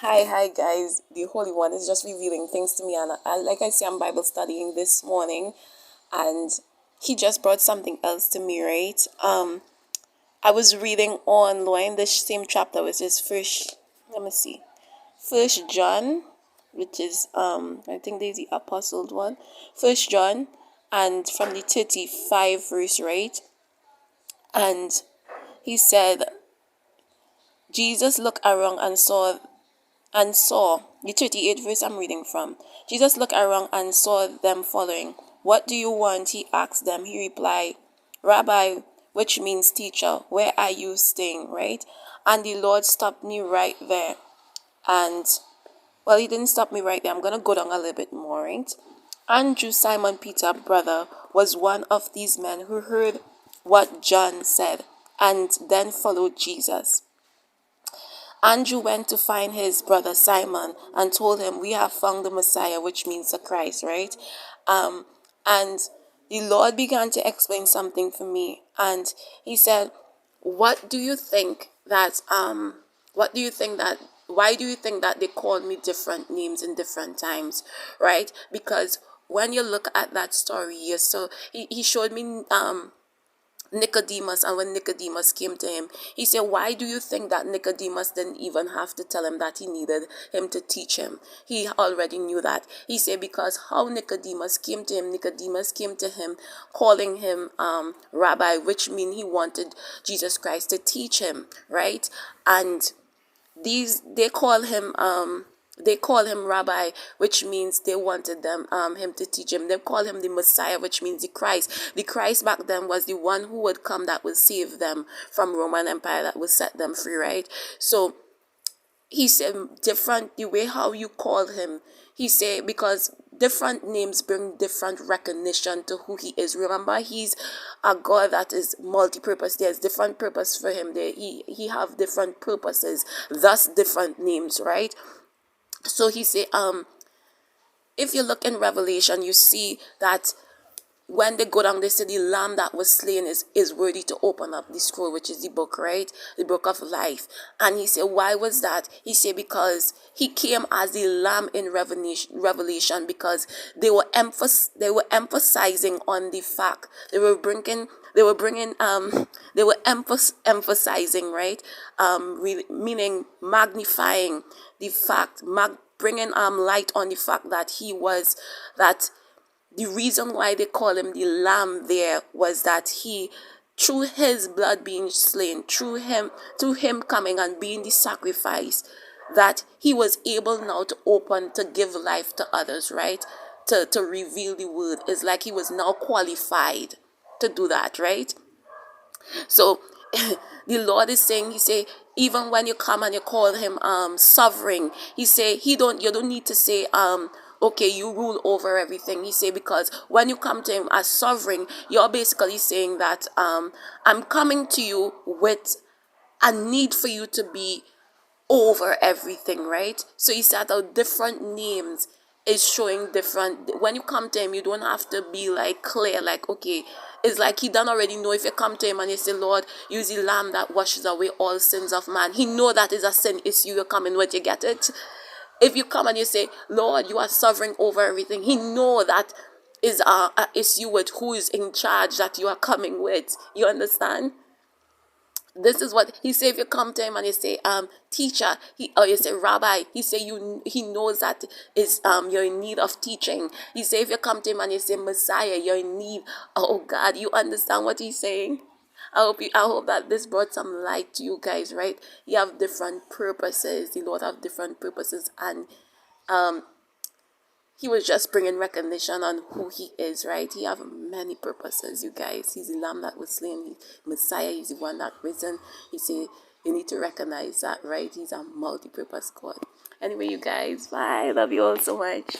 Hi guys. The Holy One is just revealing things to me, and like I say, I'm Bible studying this morning, and he just brought something else to me, right? I was reading online this same chapter, which is first. Let me see, First John, which is I think there's the apostle one, First John, and from the 35 verse, right? And he said, Jesus looked around and saw the 38th verse I'm reading from. Jesus looked around and saw them following. What do you want? He asked them. He replied, Rabbi, which means teacher, where are you staying? Right? And the Lord stopped me right there. And well, he didn't stop me right there. I'm gonna go down a little bit more, right? Andrew, Simon Peter, brother, was one of these men who heard what John said and then followed Jesus. Andrew went to find his brother Simon and told him, We have found the Messiah, which means the Christ, right? And the Lord began to explain something for me. And he said, What do you think that, why do you think that they called me different names in different times, right? Because when you look at that story, so he showed me, Nicodemus, and when Nicodemus came to him, he said, Why do you think that Nicodemus didn't even have to tell him that he needed him to teach him? He already knew that. He said, Because how Nicodemus came to him calling him rabbi, which means he wanted Jesus Christ to teach him, right? And they call him rabbi, which means they wanted him to teach him. They call him the Messiah, which means the Christ. The Christ back then was the one who would come that would save them from Roman Empire, that would set them free, right? So he said, different the way how you call him. He said, because different names bring different recognition to who he is. Remember, he's a God that is multi-purpose. There's different purpose for him. He have different purposes, thus different names, right? So he said, if you look in Revelation, you see that when they go down, they say the lamb that was slain is worthy to open up the scroll, which is the book, right? The book of life. And he said, why was that? He said, because he came as the lamb in Revelation, because they were emphasizing on the fact, they were emphasizing, right? Meaning magnifying the fact, bringing light on the fact that the reason why they call him the lamb there was that he, through his blood being slain, through him coming and being the sacrifice, that he was able now to give life to others, right? To reveal the word. It's like he was now qualified to do that, right? So the Lord is saying, he say, even when you come and you call him sovereign, he say you don't need to say okay, you rule over everything. He say, because when you come to him as sovereign, you're basically saying that I'm coming to you with a need for you to be over everything, right? So he said how different names is showing different. When you come to him, you don't have to be like clear, like, okay, it's like he done already know. If you come to him and you say, Lord, use the lamb that washes away all sins of man, he know that is a sin issue you're coming with. You get it? If you come and you say, Lord, you are sovereign over everything, he know that is a issue with who is in charge that you are coming with. You understand? This is what he say. If you come to him and you say teacher, or you say rabbi, he say he knows that is you're in need of teaching. He say if you come to him and you say Messiah, you're in need. Oh God, you understand what he's saying? I hope that this brought some light to you guys, right? You have different purposes. The Lord have different purposes, and he was just bringing recognition on who he is, right? He have many purposes, you guys. He's the lamb that was slain. He's Messiah. He's the one that risen. He said you need to recognize that, right? He's a multi-purpose God. Anyway, you guys, bye. Love you all so much.